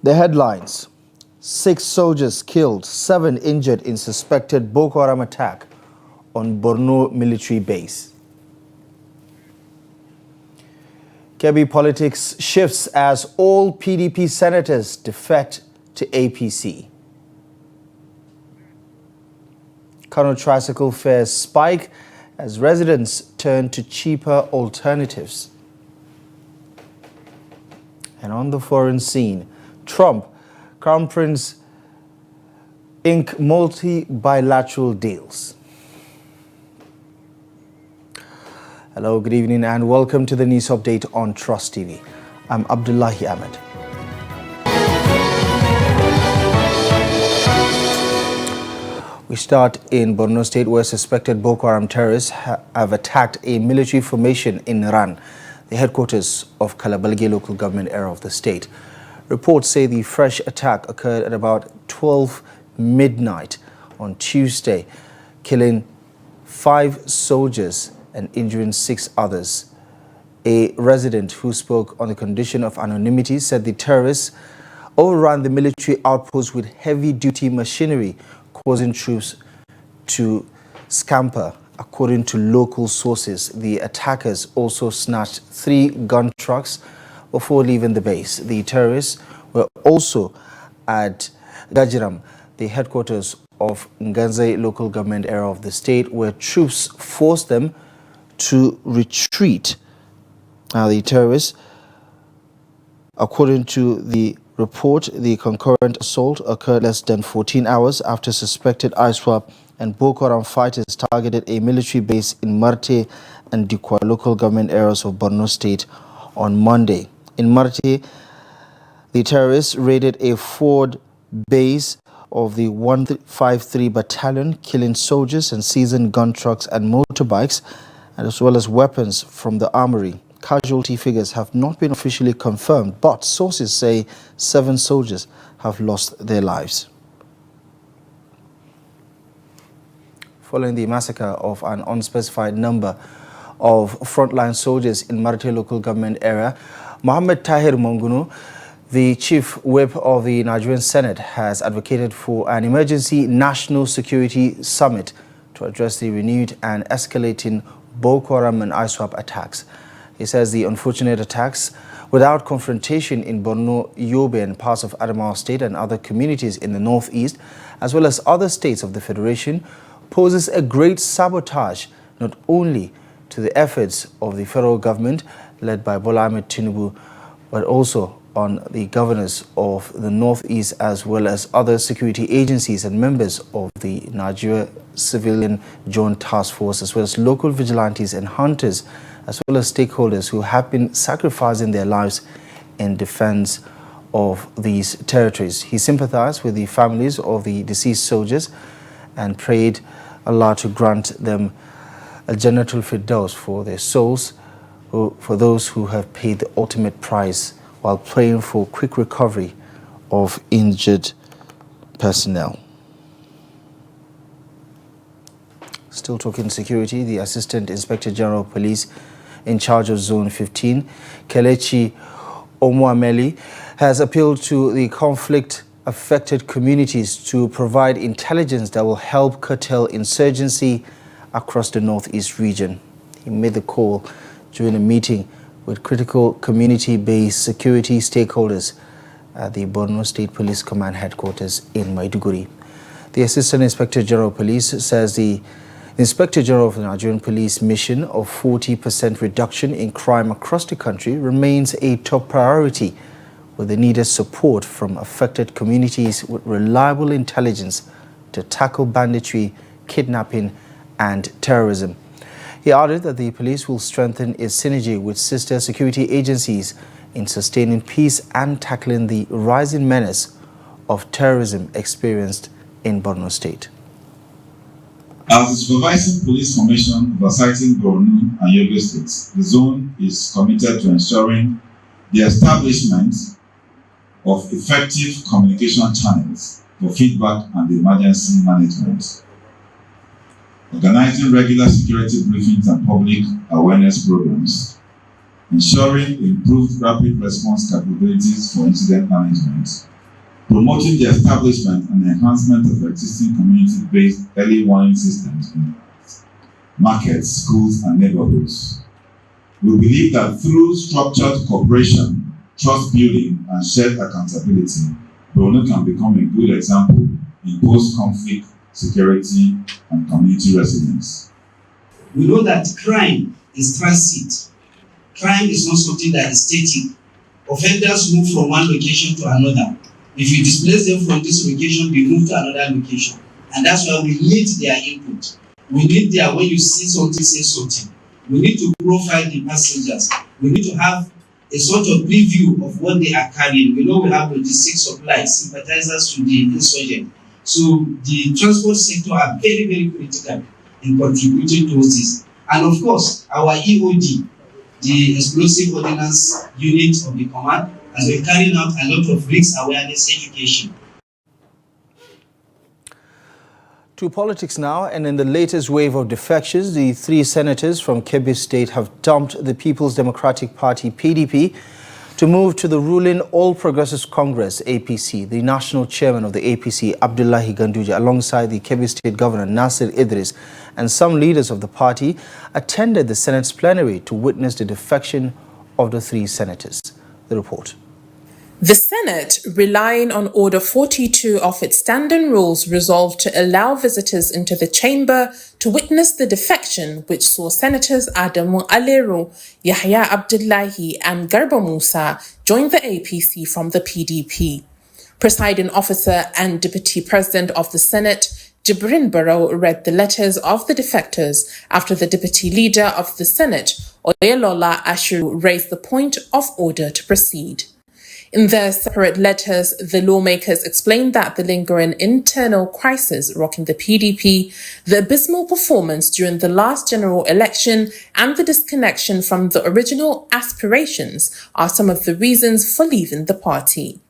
The headlines: 6 soldiers killed, 7 injured in suspected Boko Haram attack on Borno military base. Kebbi politics shifts as all PDP senators defect to APC. Kano tricycle fares spike as residents turn to cheaper alternatives. And on the foreign scene, Trump, Crown Prince ink multi-bilateral deals. Hello, good evening and welcome to the news update on Trust TV. I'm Abdullahi Ahmed. We start in Borno State, where suspected Boko Haram terrorists have attacked a military formation in Ran, the headquarters of Kalabalge local government area of the state. Reports say the fresh attack occurred at about 12 midnight on Tuesday, killing 5 soldiers and injuring 6 others. A resident who spoke on the condition of anonymity said the terrorists overran the military outpost with heavy-duty machinery, causing troops to scamper. According to local sources, the attackers also snatched 3 gun trucks before leaving the base. The terrorists were also at Gajiram, the headquarters of Nganzai local government area of the state, where troops forced them to retreat. Now, the terrorists, according to the report, the concurrent assault occurred less than 14 hours after suspected ISWAP and Boko Haram fighters targeted a military base in Marte and Dikwa local government areas of Borno State on Monday. In Marte, the terrorists raided a Ford base of the 153 Battalion, killing soldiers and seizing gun trucks and motorbikes, as well as weapons from the armory. Casualty figures have not been officially confirmed, but sources say 7 soldiers have lost their lives. Following the massacre of an unspecified number of frontline soldiers in Marte local government area, Mohammed Tahir Monguno, the chief whip of the Nigerian Senate, has advocated for an emergency national security summit to address the renewed and escalating Boko Haram and ISWAP attacks. He says the unfortunate attacks without confrontation in Borno, Yobe and parts of Adamawa State and other communities in the northeast, as well as other states of the Federation, poses a great sabotage not only to the efforts of the federal government led by Bola Ahmed Tinubu, but also on the governors of the northeast, as well as other security agencies and members of the Nigeria Civilian Joint Task Force, as well as local vigilantes and hunters, as well as stakeholders who have been sacrificing their lives in defense of these territories. He sympathized with the families of the deceased soldiers and prayed Allah to grant them a Jannatul Firdaus for their souls, for those who have paid the ultimate price, while praying for quick recovery of injured personnel. Still talking security, the Assistant Inspector General of Police in charge of Zone 15, Kelechi Omuameli, has appealed to the conflict-affected communities to provide intelligence that will help curtail insurgency across the northeast region. He made the call during a meeting with critical community-based security stakeholders at the Borno State Police Command headquarters in Maiduguri. The Assistant Inspector General of Police says the Inspector General of the Nigerian Police mission of 40% reduction in crime across the country remains a top priority, with the needed support from affected communities with reliable intelligence to tackle banditry, kidnapping and terrorism. He added that the police will strengthen its synergy with sister security agencies in sustaining peace and tackling the rising menace of terrorism experienced in Borno State. As the supervising police formation oversighting Borno and Yobe states, the zone is committed to ensuring the establishment of effective communication channels for feedback and emergency management, organizing regular security briefings and public awareness programs, ensuring improved rapid response capabilities for incident management, promoting the establishment and enhancement of existing community-based early warning systems in markets, schools, and neighborhoods. We believe that through structured cooperation, trust building, and shared accountability, Borno can become a good example in post-conflict security and community resilience. We know that crime is transit. Crime is not something that is static. Offenders move from one location to another. If you displace them from this location, they move to another location. And that's why we need their input. We need their, when you see something, say something. We need to profile the passengers. We need to have a sort of preview of what they are carrying. We know we have logistics supply, sympathizers to the insurgent. So the transport sector are very, very critical in contributing towards this. And of course, our EOD, the Explosive Ordnance Unit of the Command, has been carrying out a lot of risk awareness education. To politics now, and in the latest wave of defections, the 3 senators from Kebbi State have dumped the People's Democratic Party (PDP) to move to the ruling All Progressives Congress (APC). The national chairman of the APC, Abdullahi Ganduje, alongside the Kebbi State Governor Nasir Idris and some leaders of the party, attended the Senate's plenary to witness the defection of the 3 senators. The report. The Senate, relying on Order 42 of its standing rules, resolved to allow visitors into the chamber to witness the defection, which saw Senators Adamu Alero, Yahya Abdullahi and Garba Musa join the APC from the PDP. Presiding officer and Deputy President of the Senate, Jibrin Barrow, read the letters of the defectors after the Deputy Leader of the Senate, Oyelola Ashiru, raised the point of order to proceed. In their separate letters, the lawmakers explained that the lingering internal crisis rocking the PDP, the abysmal performance during the last general election, and the disconnection from the original aspirations are some of the reasons for leaving the party.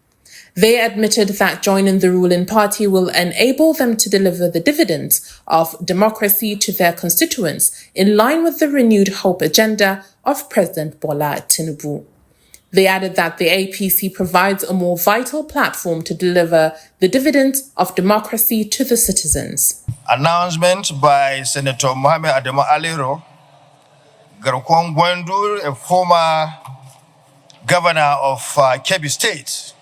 They admitted that joining the ruling party will enable them to deliver the dividends of democracy to their constituents in line with the renewed hope agenda of President Bola Tinubu. They added that the APC provides a more vital platform to deliver the dividends of democracy to the citizens. Announcement by Senator Mohamed Adama Alero, Garkwang Gwandu, a former governor of Kebbi State.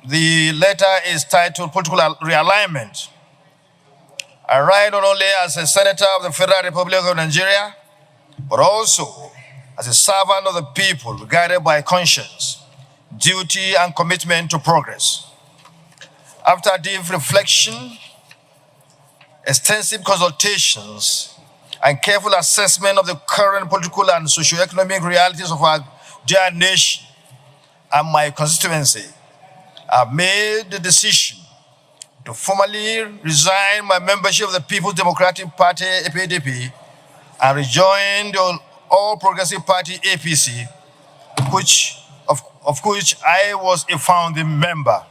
The letter is titled Political Realignment. I write not only as a senator of the Federal Republic of Nigeria, but also as a servant of the people, guided by conscience, duty, and commitment to progress. After deep reflection, extensive consultations, and careful assessment of the current political and socio-economic realities of our dear nation and my constituency, I've made the decision to formally resign my membership of the People's Democratic Party, PDP, and rejoin the All Progressive Party, APC, of which I was a founding member.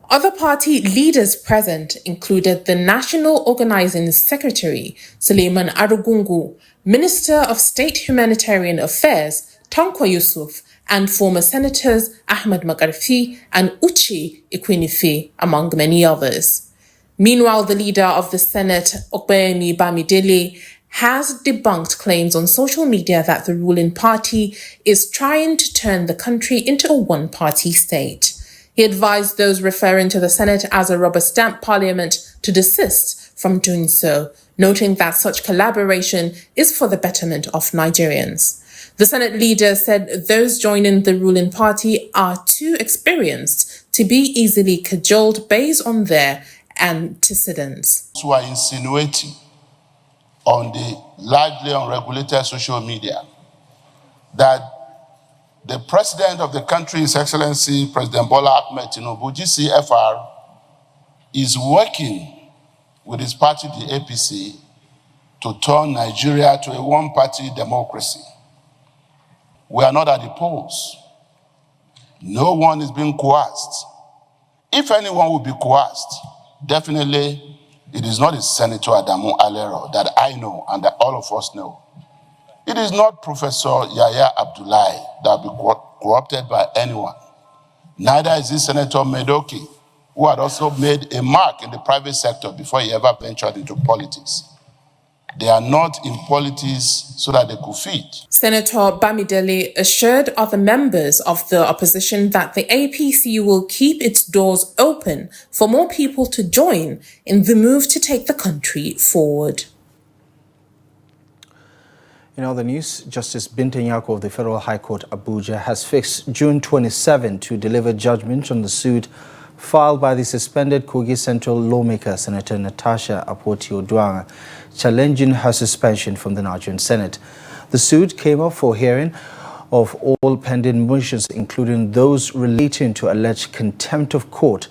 Other party leaders present included the National Organizing Secretary, Suleiman Arugungu, Minister of State Humanitarian Affairs, Tanko Yusuf, and former Senators Ahmed Makarfi and Uche Ikwinife, among many others. Meanwhile, the leader of the Senate, Okpeyemi Bamidele, has debunked claims on social media that the ruling party is trying to turn the country into a one-party state. He advised those referring to the Senate as a rubber stamp parliament to desist from doing so, noting that such collaboration is for the betterment of Nigerians. The Senate leader said those joining the ruling party are too experienced to be easily cajoled based on their antecedents. Who are insinuating on the largely unregulated social media that the president of the country, His Excellency President Bola Ahmed Tinubu, GCFR, is working with his party, the APC, to turn Nigeria to a one-party democracy. We are not at the polls. No one is being coerced. If anyone will be coerced, definitely it is not Senator Adamu Alero that I know and that all of us know. It is not Professor Yahya Abdullahi that will be co-opted by anyone. Neither is this Senator Medoki, who had also made a mark in the private sector before he ever ventured into politics. They are not in politics so that they could feed. Senator Bamidele assured other members of the opposition that the APC will keep its doors open for more people to join in the move to take the country forward. In other news, Justice Binta Nyako of the Federal High Court, Abuja, has fixed June 27 to deliver judgment on the suit filed by the suspended Kogi Central lawmaker, Senator Natasha Akpoti-Oduaghan, challenging her suspension from the Nigerian Senate. The suit came up for hearing of all pending motions, including those relating to alleged contempt of court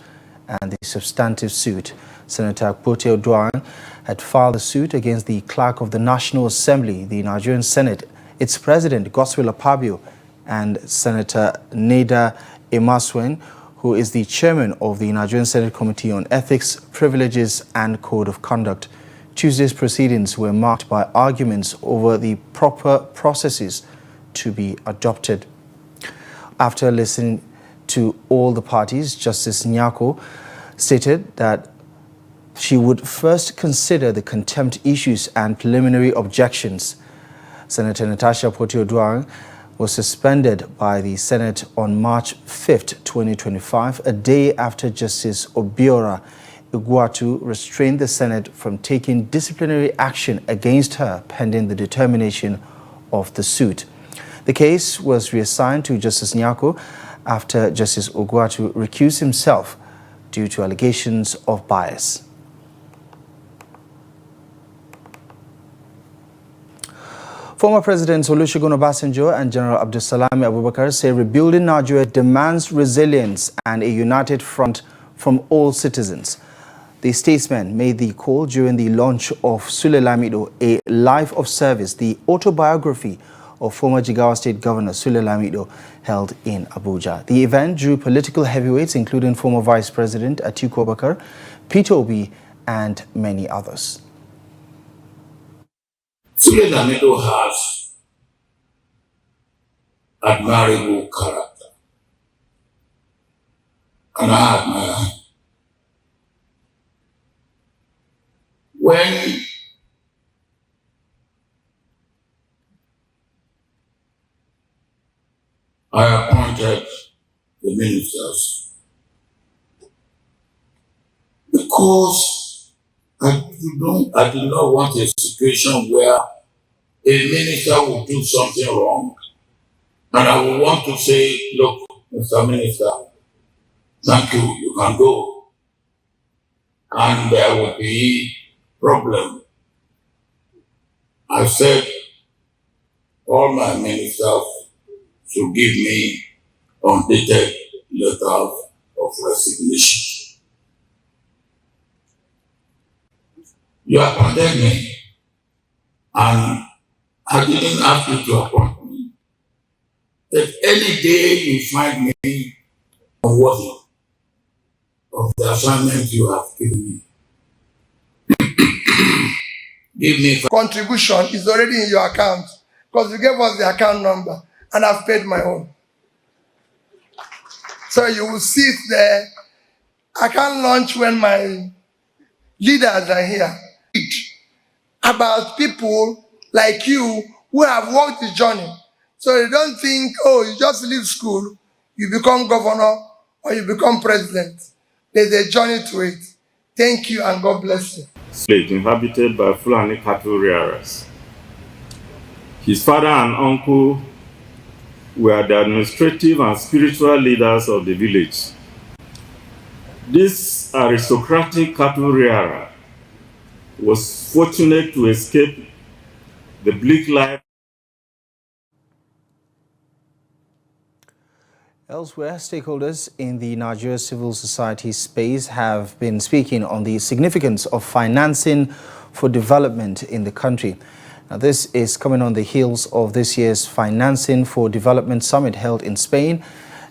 and the substantive suit. Senator Akpoti-Oduaghan had filed a suit against the clerk of the National Assembly, the Nigerian Senate, its president, Godswill Akpabio, and Senator Neda Emaswen, who is the chairman of the Nigerian Senate Committee on Ethics, Privileges and Code of Conduct. Tuesday's proceedings were marked by arguments over the proper processes to be adopted. After listening to all the parties, Justice Nyako stated that she would first consider the contempt issues and preliminary objections. Senator Natasha Akpoti-Oduaghan was suspended by the Senate on March 5, 2025, a day after Justice Obiora Iguatu restrained the Senate from taking disciplinary action against her pending the determination of the suit. The case was reassigned to Justice Nyako after Justice Iguatu recused himself due to allegations of bias. Former Presidents Olusegun Obasanjo and General Abdulsalami Abubakar say rebuilding Nigeria demands resilience and a united front from all citizens. The statesmen made the call during the launch of Sule Lamido, A Life of Service, the autobiography of former Jigawa State Governor Sule Lamido, held in Abuja. The event drew political heavyweights, including former Vice President Atiku Abubakar, Peter Obi, and many others. Sule Lamido has admirable character, and I admire him. When I appointed the ministers, because I did not want a situation where a minister would do something wrong, and I would want to say, look, Mr. Minister, thank you, you can go. And there will be problem. I said all my ministers should give me undated letter of resignation. You appointed me, and I didn't ask you to appoint me. That any day you find me unworthy of the assignment you have given me, give me contribution is already in your account because you gave us the account number and I've paid my own. So you will see it there. I can't launch when my leaders are here. About people like you who have walked the journey. So they don't think, oh, you just leave school, you become governor or you become president. There's a journey to it. Thank you and God bless you. State inhabited by Fulani cattle rearers. His father and uncle were the administrative and spiritual leaders of the village. This aristocratic cattle rearer was fortunate to escape the bleak life. Elsewhere, stakeholders in the Nigeria civil society space have been speaking on the significance of financing for development in the country. Now, this is coming on the heels of this year's Financing for Development Summit held in Spain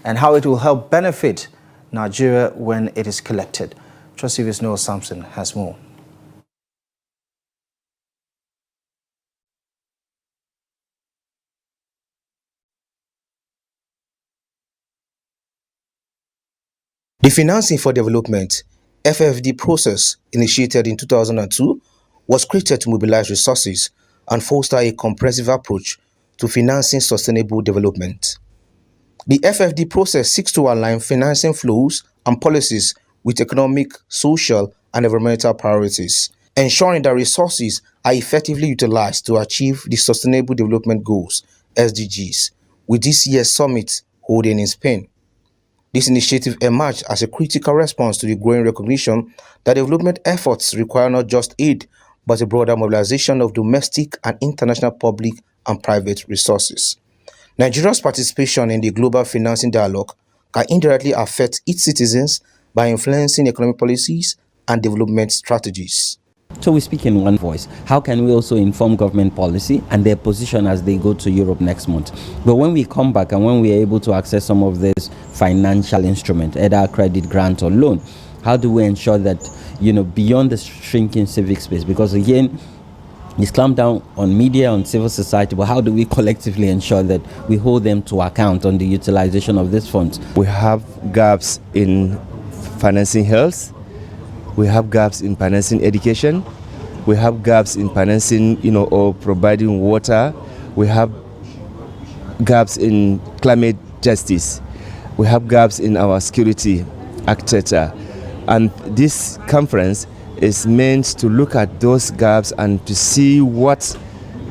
and how it will help benefit Nigeria when it is collected. Trustee Noah Sampson has more. The Financing for Development FFD process, initiated in 2002, was created to mobilize resources and foster a comprehensive approach to financing sustainable development. The FFD process seeks to align financing flows and policies with economic, social, and environmental priorities, ensuring that resources are effectively utilized to achieve the Sustainable Development Goals (SDGs), with this year's summit holding in Spain. This initiative emerged as a critical response to the growing recognition that development efforts require not just aid, but a broader mobilization of domestic and international public and private resources. Nigeria's participation in the global financing dialogue can indirectly affect its citizens by influencing economic policies and development strategies. So we speak in one voice. How can we also inform government policy and their position as they go to Europe next month? But when we come back and when we are able to access some of this financial instrument, either credit, grant or loan, how do we ensure that, beyond the shrinking civic space? Because again, it's clamped down on media, on civil society, but how do we collectively ensure that we hold them to account on the utilization of these funds? We have gaps in financing health. We have gaps in financing education. We have gaps in financing, or providing water. We have gaps in climate justice. We have gaps in our security architecture. And this conference is meant to look at those gaps and to see what,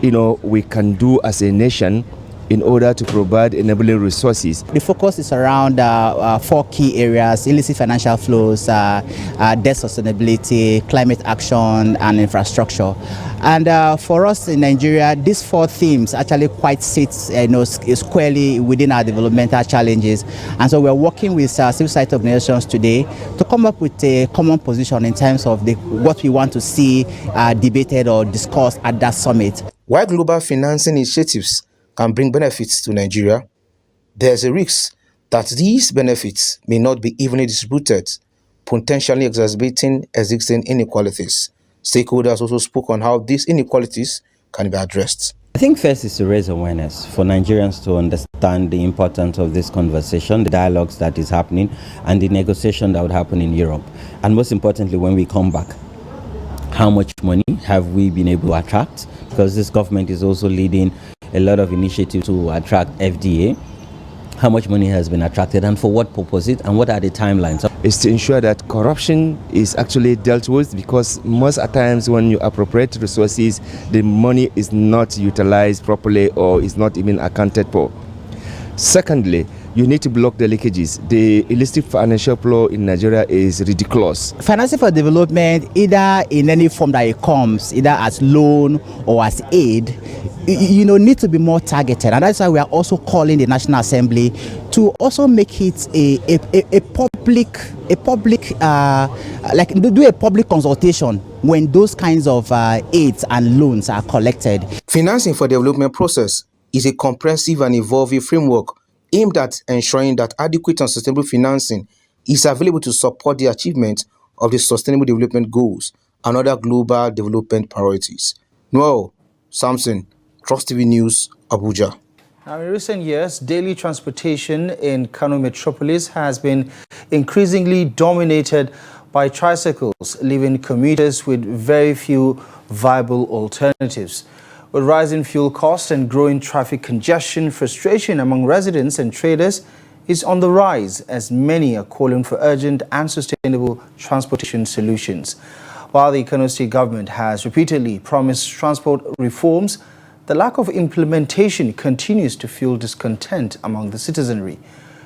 we can do as a nation in order to provide enabling resources. The focus is around 4 key areas: illicit financial flows, debt sustainability, climate action, and infrastructure. And for us in Nigeria, these 4 themes actually quite sit squarely within our developmental challenges. And so we're working with civil society organizations today to come up with a common position in terms of what we want to see debated or discussed at that summit. While global financing initiatives can bring benefits to Nigeria, there's a risk that these benefits may not be evenly distributed, potentially exacerbating existing inequalities. Stakeholders also spoke on how these inequalities can be addressed. I think first is to raise awareness for Nigerians to understand the importance of this conversation, the dialogues that is happening, and the negotiation that would happen in Europe. And most importantly, when we come back, how much money have we been able to attract? Because this government is also leading a lot of initiatives to attract FDA. How much money has been attracted and for what purposes, and what are the timelines? It's to ensure that corruption is actually dealt with, because most at times when you appropriate resources, the money is not utilized properly or is not even accounted for. Secondly, you need to block the leakages. The illicit financial flow in Nigeria is ridiculous. Financing for development, either in any form that it comes, either as loan or as aid, need to be more targeted. And that's why we are also calling the National Assembly to also make it a public do a public consultation when those kinds of aids and loans are collected. Financing for Development process is a comprehensive and evolving framework aimed at ensuring that adequate and sustainable financing is available to support the achievement of the Sustainable Development Goals and other global development priorities. Noel Samson, Trust TV News, Abuja. Now, in recent years, daily transportation in Kano metropolis has been increasingly dominated by tricycles, leaving commuters with very few viable alternatives. With rising fuel costs and growing traffic congestion, frustration among residents and traders is on the rise, as many are calling for urgent and sustainable transportation solutions. While the Kano State government has repeatedly promised transport reforms, the lack of implementation continues to fuel discontent among the citizenry.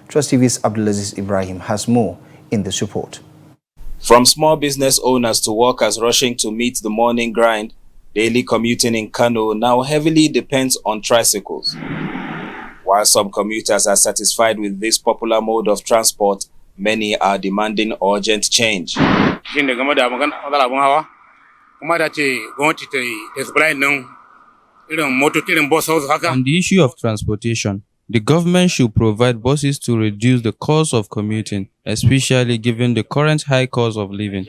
Trust TV's Abdulaziz Ibrahim has more in this report. From small business owners to workers rushing to meet the morning grind, daily commuting in Kano now heavily depends on tricycles. While some commuters are satisfied with this popular mode of transport, many are demanding urgent change. On the issue of transportation, the government should provide buses to reduce the cost of commuting, especially given the current high cost of living.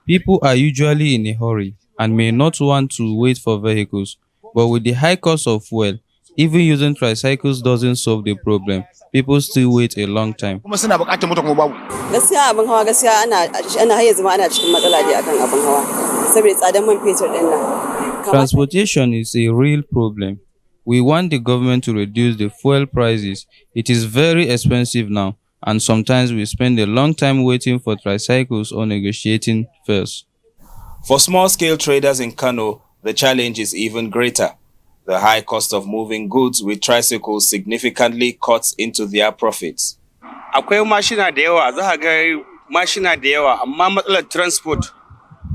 People are usually in a hurry and may not want to wait for vehicles. But with the high cost of fuel, even using tricycles doesn't solve the problem. People still wait a long time. Gaskiya abin hawa gaskiya ana haye zama ana cikin matsala dai akan abin hawa saboda tsadan man fetur din nan. Transportation is a real problem. We want the government to reduce the fuel prices. It is very expensive now, and sometimes we spend a long time waiting for tricycles or negotiating fares. For small-scale traders in Kano, the challenge is even greater. The high cost of moving goods with tricycles significantly cuts into their profits. Akwai mashina da yawa, za ga mashina da yawa, amma matsalar transport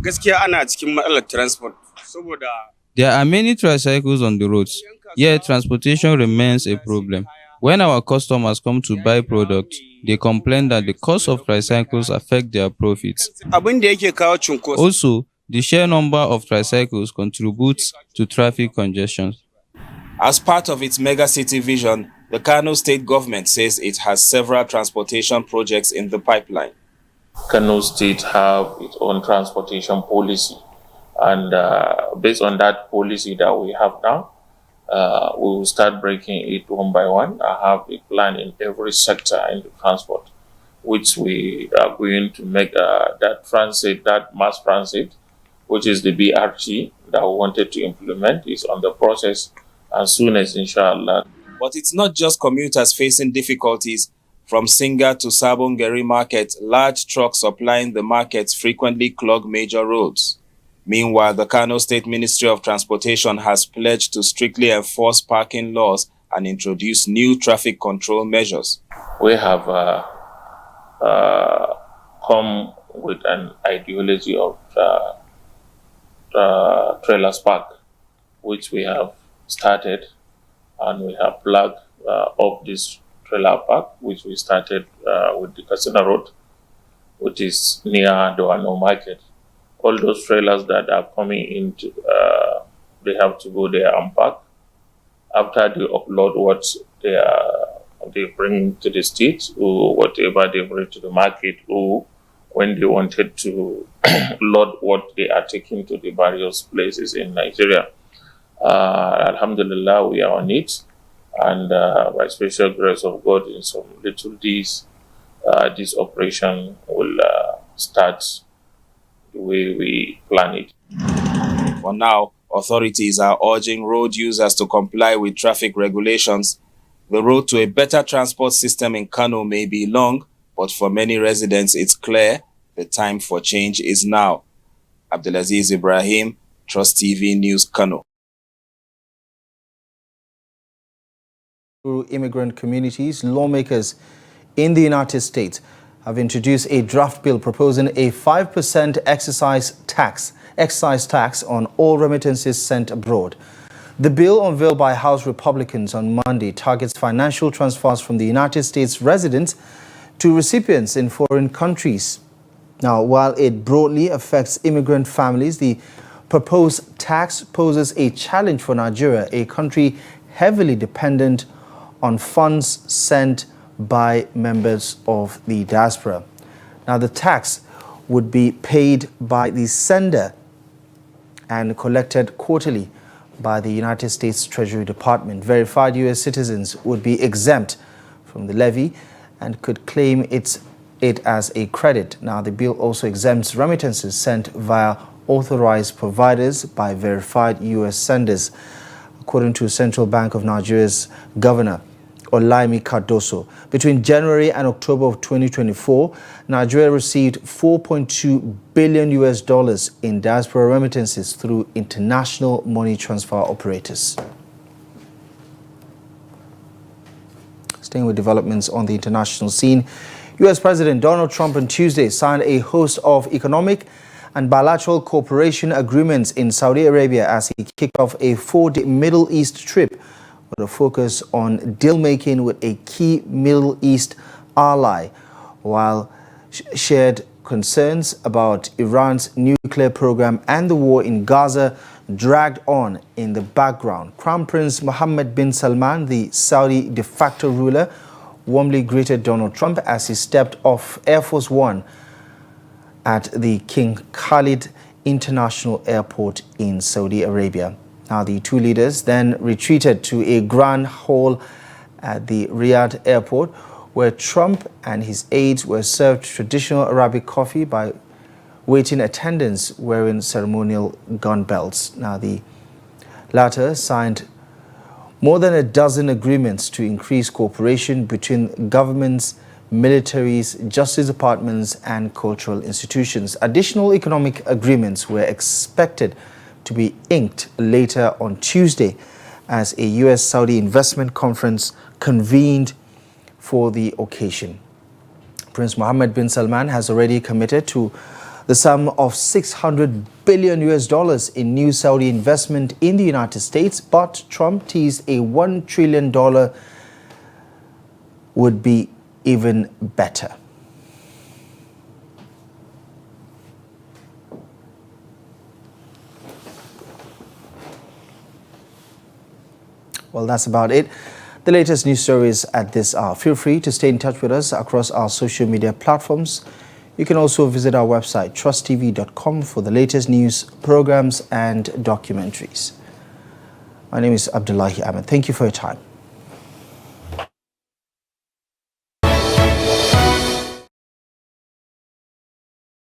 gaskiya ana cikin matsalar transport saboda there are many tricycles on the roads, yet transportation remains a problem. When our customers come to buy products, they complain that the cost of tricycles affect their profits. Abin da yake kawo cunkoso. Also, the sheer number of tricycles contributes to traffic congestion. As part of its megacity vision, the Kano State government says it has several transportation projects in the pipeline. Kano State have its own transportation policy, and based on that policy that we have now, we will start breaking it one by one. I have a plan in every sector in the transport, which we are going to make that transit, that mass transit, which is the BRT that we wanted to implement, is on the process as soon as inshallah. But it's not just commuters facing difficulties. From Singa to Sabongeri Market, large trucks supplying the markets frequently clog major roads. Meanwhile, the Kano State Ministry of Transportation has pledged to strictly enforce parking laws and introduce new traffic control measures. We have come with an ideology of trailers park, which we have started, and we have plugged off this trailer park, which we started with the Kasina Road, which is near Doano Market. All those trailers that are coming into, they have to go there and park. After they upload what they bring to the state, or whatever they bring to the market, or when they wanted to load what they are taking to the various places in Nigeria. Alhamdulillah, we are on it. And by special grace of God, in some little days, this operation will start the way we plan it. For now, authorities are urging road users to comply with traffic regulations. The road to a better transport system in Kano may be long, but for many residents, it's clear the time for change is now. Abdulaziz Ibrahim, Trust TV News, Kano. Immigrant communities, lawmakers in the United States have introduced a draft bill proposing a 5% excise tax on all remittances sent abroad. The bill, unveiled by House Republicans on Monday, targets financial transfers from the United States residents to recipients in foreign countries. Now, while it broadly affects immigrant families, the proposed tax poses a challenge for Nigeria, a country heavily dependent on funds sent by members of the diaspora. Now, the tax would be paid by the sender and collected quarterly by the United States Treasury Department. Verified U.S. citizens would be exempt from the levy and could claim it as a credit. Now, the bill also exempts remittances sent via authorized providers by verified U.S. senders. According to Central Bank of Nigeria's Governor Olaimi Cardoso, between January and October of 2024, Nigeria received $4.2 billion in diaspora remittances through international money transfer operators. Staying with developments on the international scene, U.S. President Donald Trump on Tuesday signed a host of economic and bilateral cooperation agreements in Saudi Arabia as he kicked off a 4-day Middle East trip with a focus on deal-making with a key Middle East ally, while shared concerns about Iran's nuclear program and the war in Gaza dragged on in the background. Crown Prince Mohammed bin Salman, the Saudi de facto ruler, warmly greeted Donald Trump as he stepped off Air Force One at the King Khalid International Airport in Saudi Arabia. Now, the two leaders then retreated to a grand hall at the Riyadh airport, where Trump and his aides were served traditional Arabic coffee by waiting attendants wearing ceremonial gun belts. Now, the latter signed more than a dozen agreements to increase cooperation between governments, militaries, justice departments, and cultural institutions. Additional economic agreements were expected to be inked later on Tuesday as a US-Saudi investment conference convened for the occasion. Prince Mohammed bin Salman has already committed to the sum of $600 billion in new Saudi investment in the United States, but Trump teased a $1 trillion would be even better. Well, that's about it. The latest news stories at this hour. Feel free to stay in touch with us across our social media platforms. You can also visit our website, trusttv.com, for the latest news, programs, and documentaries. My name is Abdullahi Ahmed. Thank you for your time.